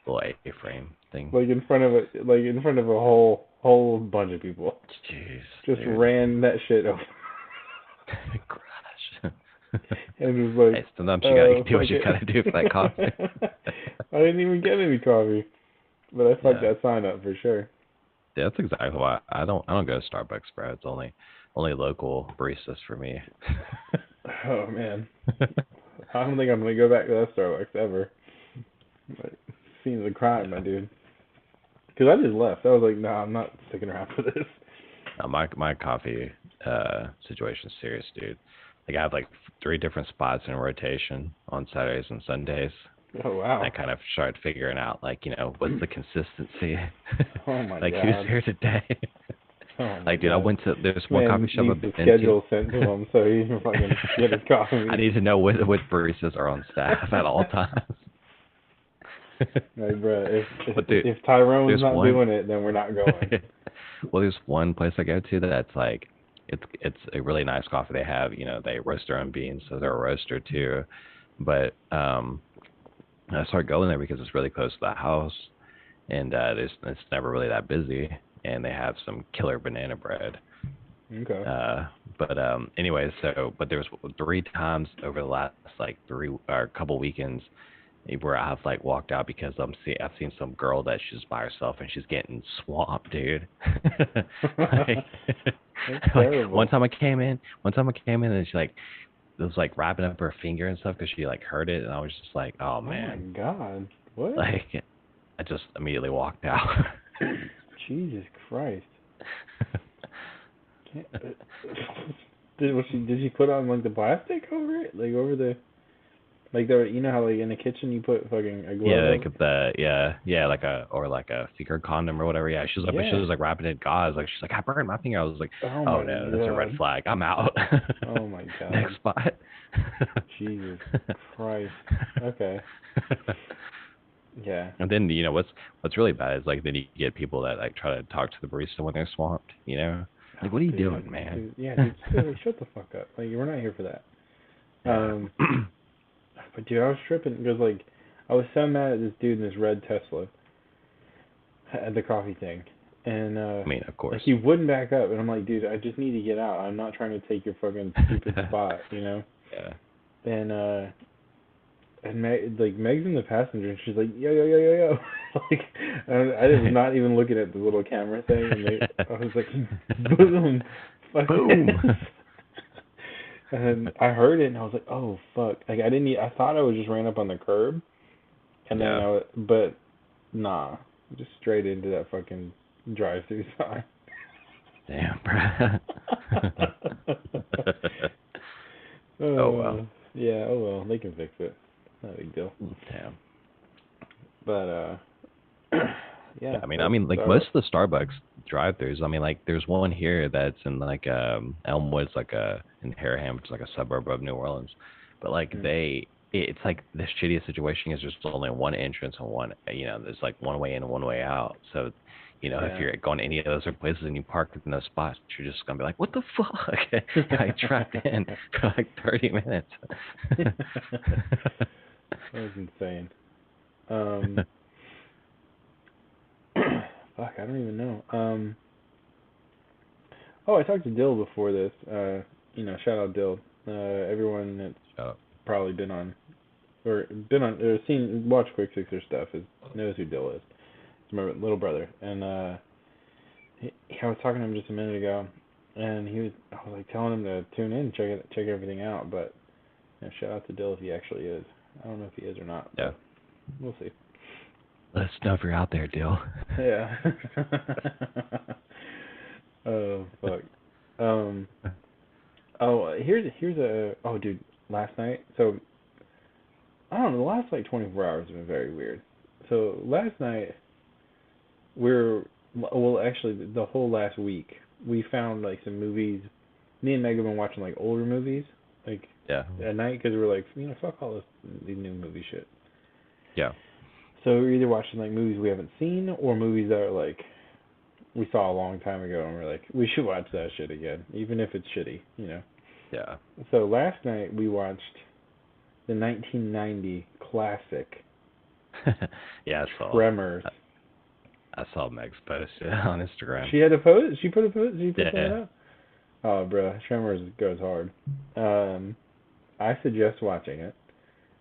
Little A-frame thing.
Like in front of a whole bunch of people.
Jeez.
Just ran that shit over.
Gosh.
And it was like,
hey, sometimes you gotta do what you gotta do for that coffee.
I didn't even get any coffee, but I fucked that sign up for sure.
Yeah, that's exactly why I don't go to Starbucks, bro. It's only local baristas for me.
Oh man, I don't think I'm gonna go back to that Starbucks ever. But seems a crime, my dude. Because I just left. I was like, I'm not sticking around for this.
No, my coffee situation's serious, dude. Like I have like 3 different spots in rotation on Saturdays and Sundays.
Oh wow.
I kind of started figuring out, like, what's the consistency?
Oh my
like,
god.
who's here today?
Oh my
like, dude,
god.
I went to, there's one
Man
coffee shop
needs
I've
the
been
schedule
to.
sent to him so he can fucking get his coffee.
I need to know which baristas are on staff at all times.
Like, bro,
Dude,
if Tyrone's not
one,
doing it, then we're not going.
well, there's one place I go to that's like, it's a really nice coffee they have. They roast their own beans, so they're a roaster too. But I started going there because it's really close to the house, and it's never really that busy, and they have some killer banana bread.
Okay.
But anyway, but there was 3 times over the last like 3 or couple weekends where I've like walked out because I've seen some girl that she's by herself and she's getting swamped, dude. like,
That's terrible.
one time I came in and she like was like wrapping up her finger and stuff because she like heard it, and I was just like, oh man.
Oh my god. What?
Like, I just immediately walked out.
Jesus Christ. Did she put on like the plastic over it, like over the, like there, how like in the kitchen you put fucking a glove?
Yeah, like like a secret condom or whatever. Yeah, she was like wrapping it in gauze. Like she's like, I burned my finger. I was like, oh no, that's a red flag. I'm out.
Oh my god.
Next spot.
Jesus Christ. Okay. Yeah.
And then what's really bad is like then you get people that like try to talk to the barista when they're swamped. Like, what are you doing, man?
Dude, shut the fuck up. Like, we're not here for that. But dude, I was tripping because like I was so mad at this dude in this red Tesla at the coffee thing, and
I mean, of course,
like, he wouldn't back up, and I'm like, dude, I just need to get out. I'm not trying to take your fucking stupid spot,
Yeah.
And Meg's in the passenger, and she's like, yo, yo, yo, yo, yo. Like, I was not even looking at the little camera thing, and I was like, boom,
boom.
And I heard it, and I was like, oh fuck! Like I thought I just ran up on the curb, and then but nah, just straight into that fucking drive-through sign.
Damn, bro. Oh well.
Yeah, oh well, they can fix it. Not a big deal.
Damn.
But yeah.
I mean, like most of the Starbucks drive-throughs. I mean, like there's one here that's in like Elmwood's, like in Harraham, which is like a suburb of New Orleans. But like it's like the shittiest situation is there's only one entrance and one, there's like one way in and one way out. So, if you're going to any of those other places and you park in those spots, you're just gonna be like, what the fuck? I trapped in for like 30 minutes.
That was insane. Fuck, I don't even know. I talked to Dill before this. Shout out Dill. Everyone that's probably been on or watched Quick Sixer stuff knows who Dill is. He's my little brother, and I was talking to him just a minute ago, and I was like telling him to tune in, check everything out. But shout out to Dill if he actually is. I don't know if he is or not.
Yeah,
we'll see.
Let us know if you're out there, Dill.
Yeah. Oh fuck. Dude, last night. So I don't know. The last like 24 hours have been very weird. So last night actually the whole last week we found like some movies. Me and Meg have been watching like older movies, like at night, because we're like, fuck all these new movie shit.
Yeah.
So we're either watching like movies we haven't seen or movies that are like we saw a long time ago, and we're like, we should watch that shit again, even if it's shitty,
Yeah.
So last night we watched the 1990 classic.
Yeah, I saw.
Tremors.
I saw Meg's post on Instagram.
She had a post. She put a post. She put that up. Oh, bro, Tremors goes hard. I suggest watching it.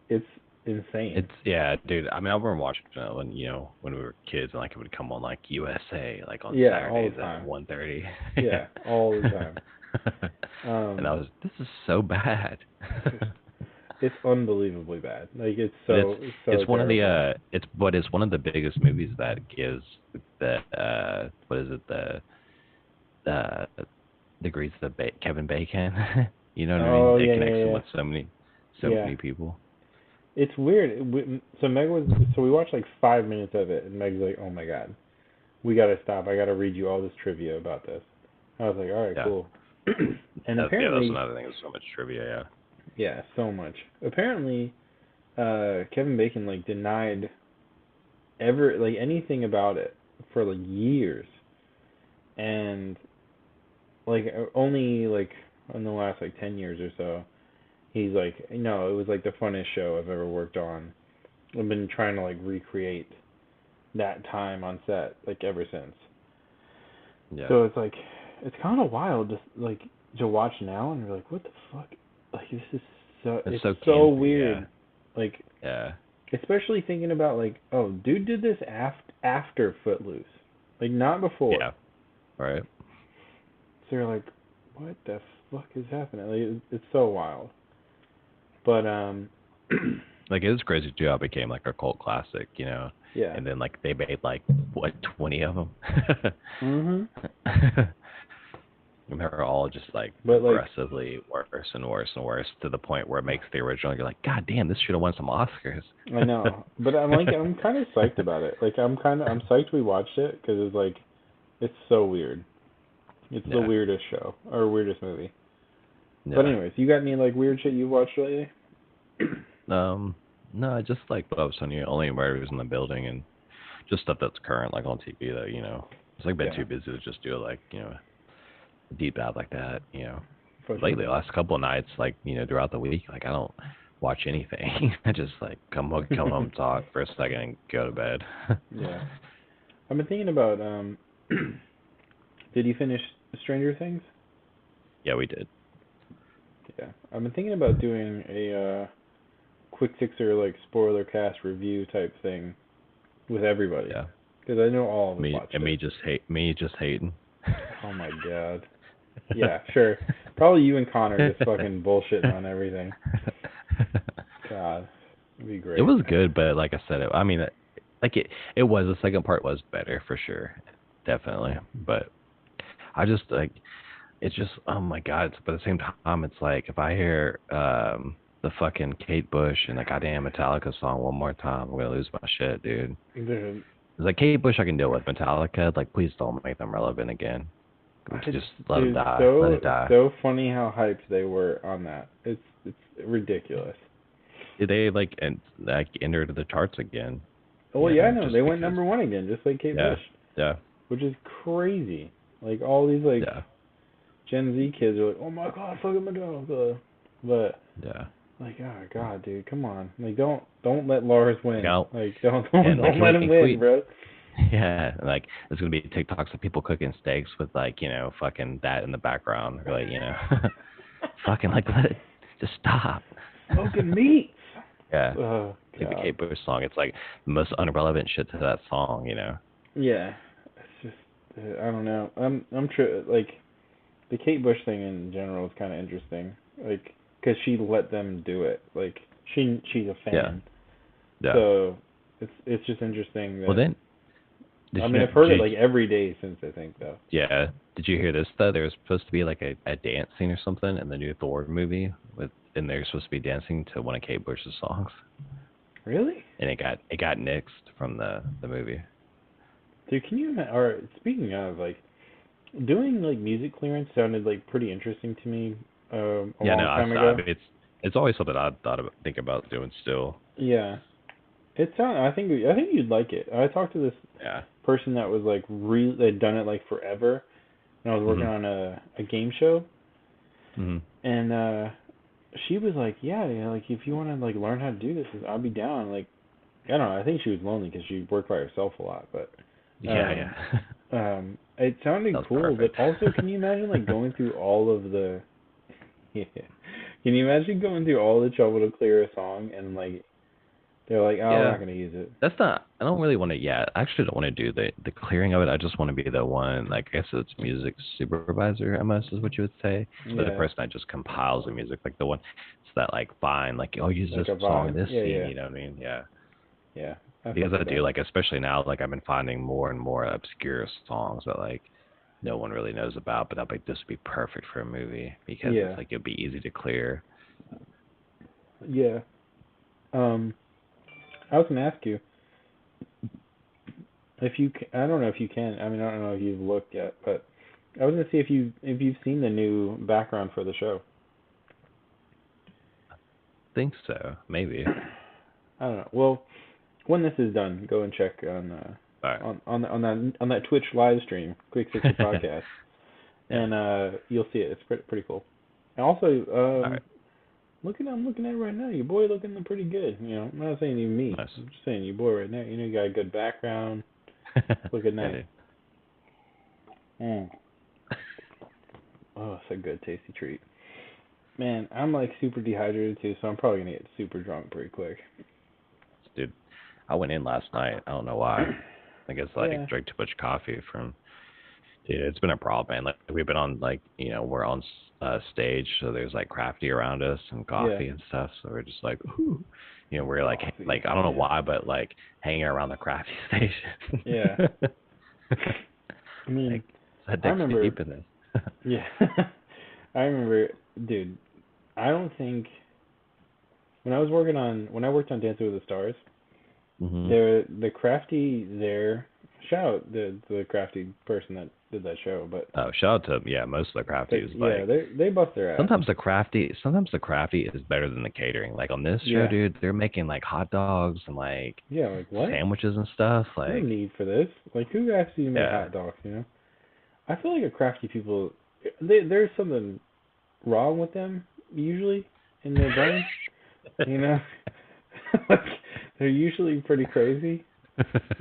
It's insane.
Dude. I mean, I remember watching it when we were kids, and like it would come on like USA, like on Saturdays at 1:30.
Yeah, all the time.
And I was, this is so bad.
It's unbelievably bad. Like it's
it's one of the it's one of the biggest movies that gives the degrees to Kevin Bacon. You know what I mean?
Oh
It
yeah,
connects
yeah,
him
yeah.
with so
Yeah.
many people.
It's weird. So Meg was so we watched like 5 minutes of it, and Meg's like, "Oh my god, we gotta stop. I gotta read you all this trivia about this." I was like, "All right,
Yeah.
cool." And
That's
apparently,
another thing. There's so much trivia.
yeah, so much. Apparently, Kevin Bacon like denied ever like anything about it for like years, and like only like in the last like 10 years or so, he's like, no, it was like the funnest show I've ever worked on. I've been trying to like recreate that time on set like ever since.
Yeah.
So it's like it's kind of wild just like to watch now and you're like, what the fuck? Like this is
It's
it's
so
so
campy.
weird. Like
Yeah.
especially thinking about like, oh, dude did this after Footloose, like not before.
Yeah. Right.
So you're like, what the fuck is happening? Like it's so wild. But
Like it was crazy too how it became like a cult classic,
yeah.
and then like they made like what 20 of them.
Mhm.
And they're all just like
But like
progressively worse and worse and worse to the point where it makes the original. You're like, God damn, this should have won some Oscars.
I know, but I'm kind of psyched about it. Like I'm psyched we watched it because it's like it's so weird. It's the
Yeah.
weirdest show or weirdest movie.
Yeah.
But anyways, you got any like weird shit you've watched lately?
No, I just like what I was telling you, only murders in the building and just stuff that's current, like on TV that. It's like been
Yeah.
too busy to just do like, a deep dive like that.
For
Lately,
sure.
the last couple of nights, like, throughout the week, like I don't watch anything. I just like come home, talk for a second, and go to bed.
Yeah. I've been thinking about did you finish Stranger Things?
Yeah, we did.
Yeah. I've been thinking about doing a quick fixer like spoiler cast review type thing with everybody
Yeah.
because I know all of us watched
Me
it.
just hating.
Oh my god. Yeah, sure. Probably you and Connor just fucking bullshitting on everything. God, it'd be great.
It was good, but like I said, it was the second part was better for sure, definitely. But I just like it's just oh my god. But at the same time, it's like if I hear the fucking Kate Bush and the goddamn Metallica song one more time, I'm gonna lose my shit, dude.
Dude,
It's like Kate Bush, I can deal with. Metallica, like please don't make them relevant again. Just let them die. Let it die.
so funny how hyped they were on that. It's ridiculous.
They like entered the charts again.
Oh yeah, I know.
Just
They went
because.
#1 again, just like Kate
Yeah,
Bush,
yeah,
which is crazy. Like all these like
yeah,
Gen Z kids are like, oh my god, fucking Metallica, but
yeah.
like, oh god, dude, come on. Like don't let Lars win.
Now,
Like don't
and like,
don't let him win, bro.
yeah, like there's gonna be TikToks of people cooking steaks with like fucking that in the background, or like fucking like let it just stop.
Smoking meats.
Yeah,
Oh
like the
god.
Kate Bush song. It's like the most unrelevant shit to that song.
Yeah, it's just I don't know. I'm like the Kate Bush thing in general is kind of interesting, like because she let them do it. Like she's a
Yeah,
fan,
yeah.
so it's just interesting that.
Well then,
I mean, I've heard it like every day since I think though.
Yeah. Did you hear this though? There was supposed to be like a dance scene or something in the new Thor movie and they're supposed to be dancing to one of Kate Bush's songs.
Really?
And it got nixed from the movie.
Dude, can you imagine? Or speaking of like doing like music clearance sounded like pretty interesting to me a long time ago.
I mean, it's always something I think about doing still.
Yeah, it sound. I think you'd like it. I talked to this
Yeah.
person that was like they'd done it like forever, and I was working on a game show, and she was like, yeah, like if you want to like learn how to do this, I'll be down. Like, I don't know. I think she was lonely because she worked by herself a lot, but
Yeah.
it sounded cool.
Perfect.
But also, can you imagine like going through all of the yeah. Can you imagine going through all the trouble to clear a song and like they're like, oh, we're not gonna use it.
That's not. I don't really want to. Yeah, I actually don't want to do the clearing of it. I just want to be the one. Like I guess it's music supervisor, almost is what you would say.
Yeah.
But the person that just compiles the music, like the one, it's that like fine, like oh, use
Like
this
a
song,
vibe.
this
Yeah,
scene.
yeah.
You know what I mean? Yeah.
Yeah.
Because I do like, especially now, like I've been finding more and more obscure songs that like no one really knows about, but I'm like, this would be perfect for a movie because
Yeah.
it's like it'd be easy to clear.
Yeah. I was gonna ask you if you. I don't know if you can. I mean, I don't know if you've looked yet, but I was gonna see if you've seen the new background for the show.
Think so, maybe.
I don't know. Well, when this is done, go and check on
All right.
on that Twitch live stream, Quick Fix Your Podcast,
Yeah.
and you'll see it. It's pretty cool. And also,
All right.
I'm looking at it right now. Your boy looking pretty good. You know, I'm not saying even me.
Nice.
I'm just saying your boy right now. You know, you got a good background. Looking
Yeah,
nice.
dude.
Mm. Oh, it's a good, tasty treat. Man, I'm like super dehydrated too, so I'm probably gonna get super drunk pretty quick.
Dude, I went in last night. I don't know why. I guess
Yeah.
drank too much coffee from. Dude, it's been a problem, man. Like we've been on we're on stage, so there's like crafty around us and coffee
Yeah.
and stuff. So we're just like, ooh. We're like
Coffee.
I don't know
Yeah.
why, but like hanging around the crafty station.
Yeah. I mean,
Like, that
I
dick's
remember.
deep in this.
Yeah. I remember, dude. I don't think when I worked on Dancing with the Stars,
Mm-hmm.
the crafty there. Shout out the crafty person that did that show, but
Oh, shout out to most of the crafty is
yeah, they bust their ass.
sometimes the crafty is better than the catering. Like on this show,
Yeah.
dude, they're making like hot dogs and like
Yeah, like what?
sandwiches and stuff.
No
Like
need for this. Like who asked you to make
yeah,
hot dogs? You know. I feel like a crafty people, there's something wrong with them usually in their brain. You know, like they're usually pretty crazy.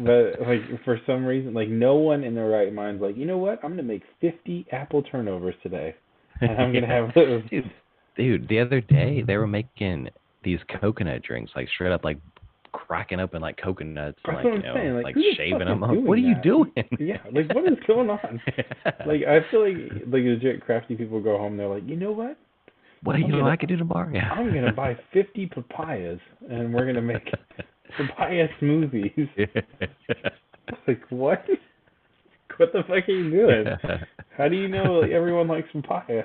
But like for some reason, like no one in their right mind's like, you know what? I'm gonna make 50 apple turnovers today, and I'm gonna have those.
dude. The other day they were making these coconut drinks, like straight up like cracking open like coconuts, and
That's what I'm saying. Like who the
shaving
fuck
them
is
up.
doing
What are you
that?
doing?
Yeah, like what is going on? Like I feel like legit crafty people go home. They're like, you know what?
What I could do tomorrow? Yeah.
I'm gonna buy 50 papayas, and we're gonna make papaya smoothies. Like what? What the fuck are you doing? How do you know like, everyone likes papaya?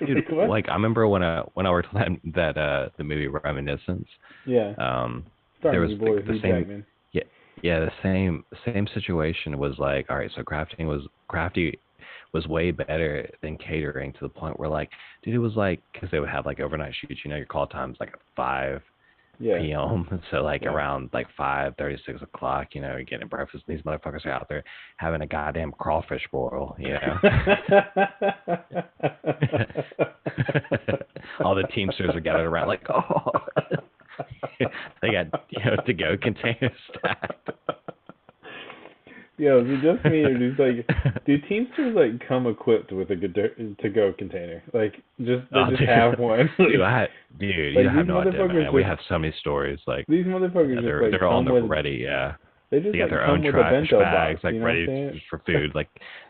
Dude,
Like, what?
like I remember when I worked on that the movie Reminiscence.
Yeah.
There was
your boy,
the
Hugh
same.
Jackman.
Yeah, the same situation was like, all right, so crafty was way better than catering to the point where like, dude, it was like because they would have like overnight shoots. Your call time's like at 5 p.m. So like around like 5:30, 6 o'clock, you're getting breakfast. These motherfuckers are out there having a goddamn crawfish boil, All the Teamsters are gathered around like, oh, they got to-go containers stacked.
Yo, is it just me or do Teamsters like come equipped with a good to-go container? Like just have one.
Dude, you have no idea, man. We have so many stories. Like
these motherfuckers
they're on the ready, yeah.
They just
got their
come
own
with
trash
a bento
bags,
box,
like ready for food. Like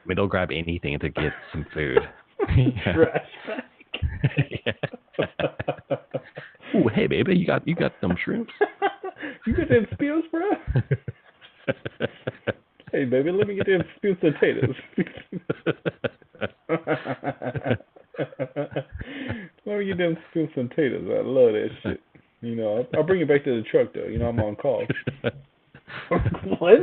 they'll grab anything to get some food.
Trash bag.
Ooh, hey baby, you got them shrimps?
You got them spills, bro? Hey baby, let me get them spills potatoes. Let me get them spills potatoes. I love that shit. I'll bring it back to the truck though. I'm on call. What?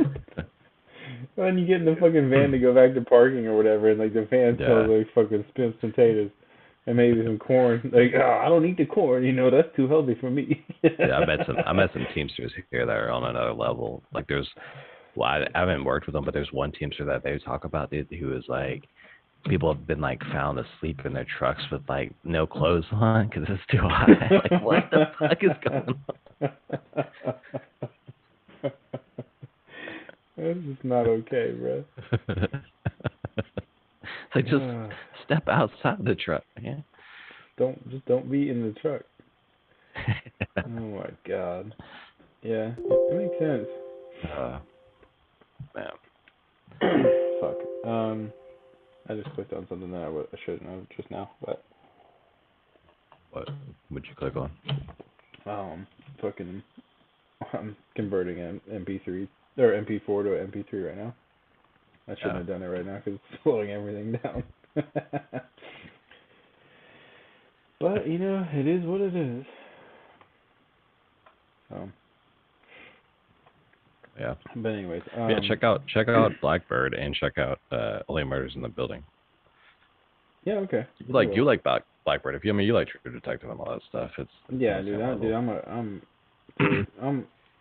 Then you get in the fucking van to go back to parking or whatever, and like the van smells like fucking spent potatoes and maybe some corn. Like, I don't eat the corn. That's too healthy for me.
Yeah, I met some Teamsters here that are on another level. Like I haven't worked with them, but there's one Teamster that they talk about, dude, who is like, people have been like found asleep in their trucks with like no clothes on because it's too hot. Like, what the fuck is going on?
That's just not okay, bro.
It's like just step outside the truck, yeah.
Don't be in the truck. Oh my god. Yeah, it makes sense.
Man.
Fuck. I just clicked on something that I shouldn't have just now, but.
What would you click on?
Fucking. I'm converting an MP3 or MP4 to an MP3 right now. I shouldn't have done it right now because it's slowing everything down. But it is what it is.
Yeah.
But anyways,
check out Blackbird and check out Only Murders in the Building.
Yeah, okay.
You like Blackbird. If you like True Detective and all that stuff, it's
yeah, dude.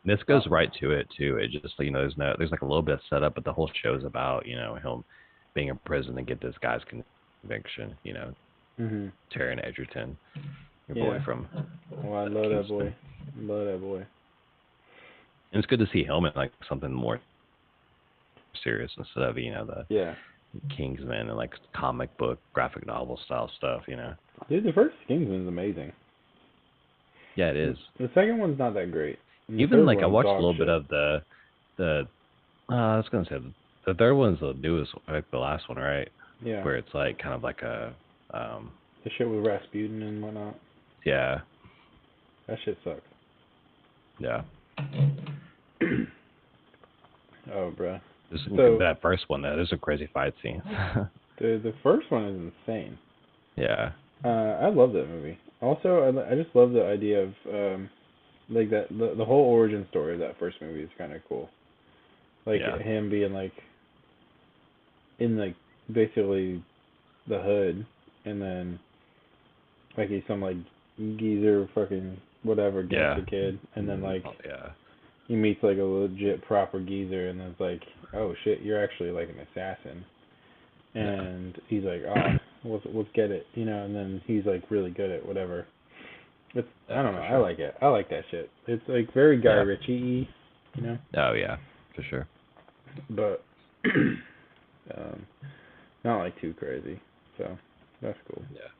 This goes right to it too. It just there's like a little bit of setup, but the whole show is about him being in prison and get this guy's conviction. Taron Egerton, your boy from.
Oh, I love that boy. Love that boy.
And it's good to see him in like something more serious instead of the Kingsman and like comic book graphic novel style stuff.
Dude, the first Kingsman's amazing.
Yeah, it is.
The second one's not that great.
Even like I watched a little bit of the I was gonna say the third one's the newest, like the last one, right?
Yeah.
Where it's like kind of like a
the shit with Rasputin and whatnot.
Yeah.
That shit sucks.
Yeah.
Oh, bro.
That first one, there's some crazy fight scenes.
the first one is insane.
Yeah.
I love that movie. Also, I just love the idea of like that the whole origin story of that first movie is kind of cool. Like him being like in like basically the hood, and then like he's some like geezer fucking whatever gangster kid, and then like he meets like a legit proper geezer, and then it's like, oh shit, you're actually like an assassin, and he's like, oh, let's get it, and then he's like really good at whatever. It's I don't know, I like it. I like that shit. It's like very Guy Ritchie-y,
Oh yeah, for sure.
But not like too crazy, so that's cool.
Yeah.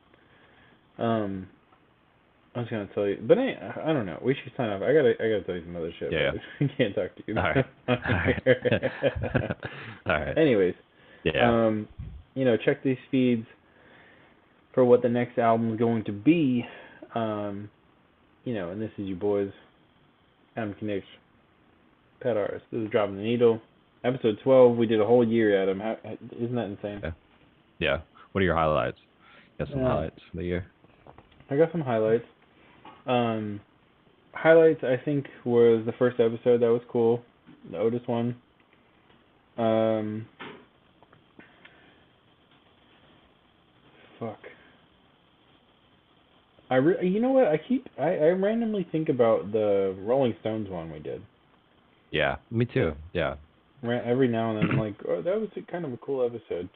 I was gonna tell you, but I don't know. We should sign off. I gotta tell you some other shit.
Yeah.
We can't talk to you.
All right. All right.
Anyways.
Yeah.
Check these feeds for what the next album is going to be. And this is your boys, Adam Kinix, Pet Artist. This is Dropping the Needle, episode 12. We did a whole year, Adam. Isn't that insane?
Yeah. What are your highlights? Got some highlights for the year?
I got some highlights. Highlights, I think, was the first episode. That was cool. The Otis one. Fuck. You know what? I randomly think about the Rolling Stones one we did.
Yeah, me too. Yeah.
Every now and then I'm like, oh, that was kind of a cool episode.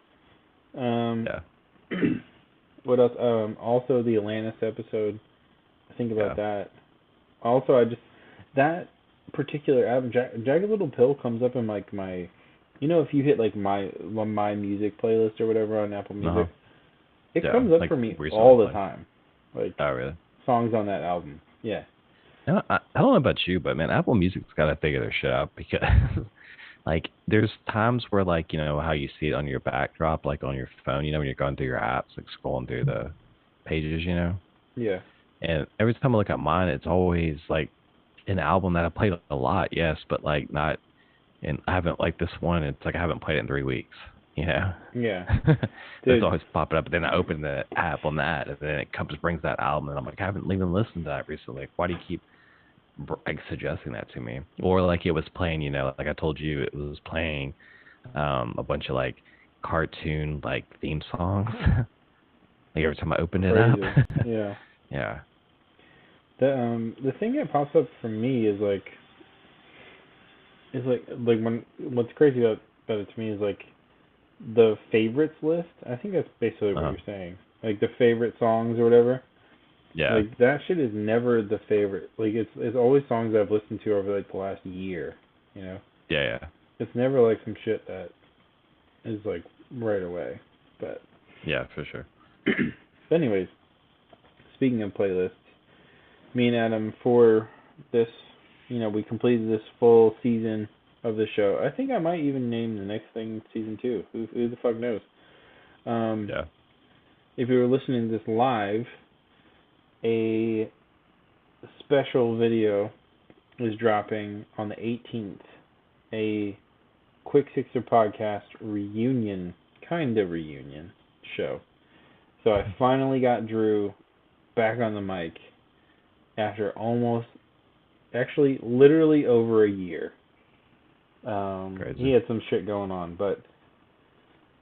What else? Also the Atlantis episode. I think about that. Also, that particular album, Jagged Little Pill, comes up in like my, if you hit like my music playlist or whatever on Apple Music, it comes up for me all the time. Like,
oh really?
Songs on that album. Yeah.
I don't know about you, but man, Apple Music's got to figure their shit out, because like there's times where like how you see it on your backdrop, like on your phone, when you're going through your apps, like scrolling through the pages,
Yeah.
And every time I look at mine, it's always like an album that I played a lot, yes, but like not. And I haven't, like this one, it's like I haven't played it in 3 weeks.
Yeah.
It's always popping up. But then I open the app on that, and then it brings that album, and I'm like, I haven't even listened to that recently. Like, why do you keep suggesting that to me? Or like it was playing, like I told you, it was playing a bunch of like cartoon like theme songs. Like every time I opened it up.
Yeah.
Yeah.
The thing that pops up for me is like when what's crazy about it to me is like the favorites list. I think that's basically what you're saying. Like the favorite songs or whatever.
Yeah.
Like that shit is never the favorite. Like it's always songs I've listened to over like the last year.
Yeah.
It's never like some shit that is like right away. But
yeah, for sure.
But anyways, speaking of playlists, me and Adam, for this, we completed this full season of the show. I think I might even name the next thing Season 2. Who the fuck knows?
Yeah.
If you were listening to this live, a special video is dropping on the 18th. A Quick Sixer podcast reunion, kind of reunion show. So I finally got Drew back on the mic after literally over a year.
Crazy.
He had some shit going on, but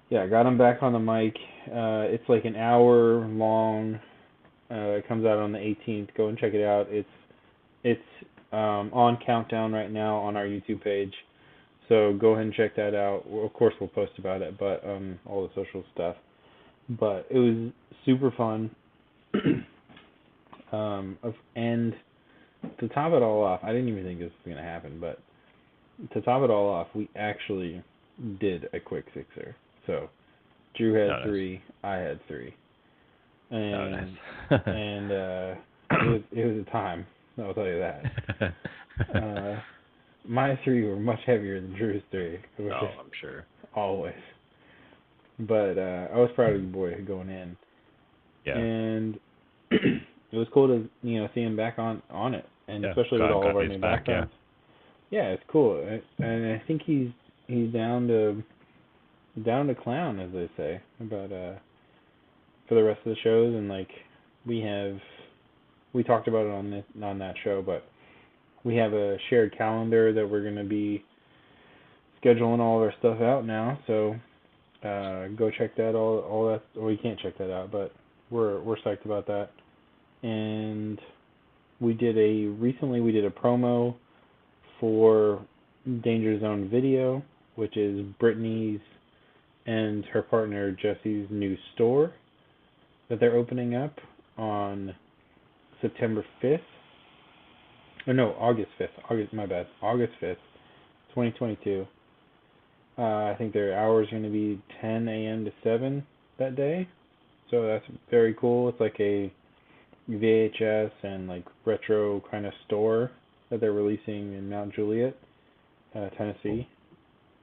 yeah, I got him back on the mic. It's like an hour long. It comes out on the 18th. Go and check it out. It's on Countdown right now on our YouTube page. So go ahead and check that out. Well, of course, we'll post about it, but all the social stuff. But it was super fun. And to top it all off, I didn't even think this was going to happen, but to top it all off, we actually did a quick sixer. So Drew had 3, I had 3. And and it was a time, I'll tell you that. My 3 were much heavier than Drew's 3.
I'm sure.
Always. But I was proud of you, boy, going in.
Yeah.
And it was cool to see him back on it, and especially with all of our new backgrounds. Yeah, it's cool, and I think he's down to clown, as they say, about for the rest of the shows, and like we talked about it on that show, but we have a shared calendar that we're going to be scheduling all of our stuff out now, so go check that all that. Well, you can't check that out, but we're psyched about that. And recently we did a promo for Danger Zone Video, which is Brittany's and her partner Jesse's new store that they're opening up on September 5th. Oh no, August 5th. August 5th, 2022. I think their hours are going to be 10 a.m. to 7 that day. So that's very cool. It's like a VHS and like retro kind of store that they're releasing in Mount Juliet, Tennessee.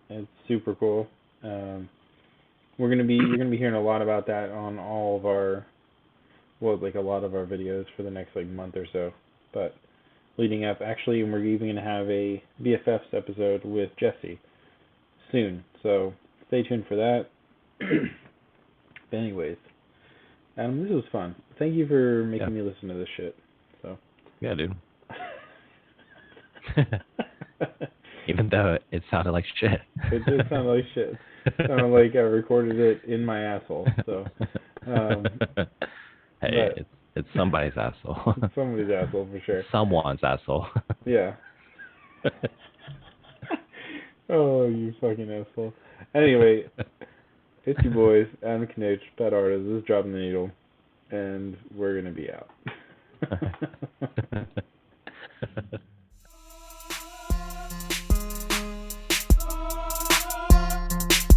It's super cool. You're gonna be hearing a lot about that on all of our, a lot of our videos for the next month or so. But leading up, actually, we're even gonna have a BFFs episode with Jesse soon. So stay tuned for that. But anyways, Adam, this was fun. Thank you for making me listen to this shit. So.
Yeah, dude. Even though it sounded like shit.
It did sound like shit. It sounded like I recorded it in my asshole. So.
Hey, it's somebody's asshole.
It's somebody's asshole for sure.
Someone's asshole.
Yeah. Oh, you fucking asshole. Anyway, it's you boys, Adam Knitch, Bad Artist. This is Dropping the Needle, and we're gonna be out.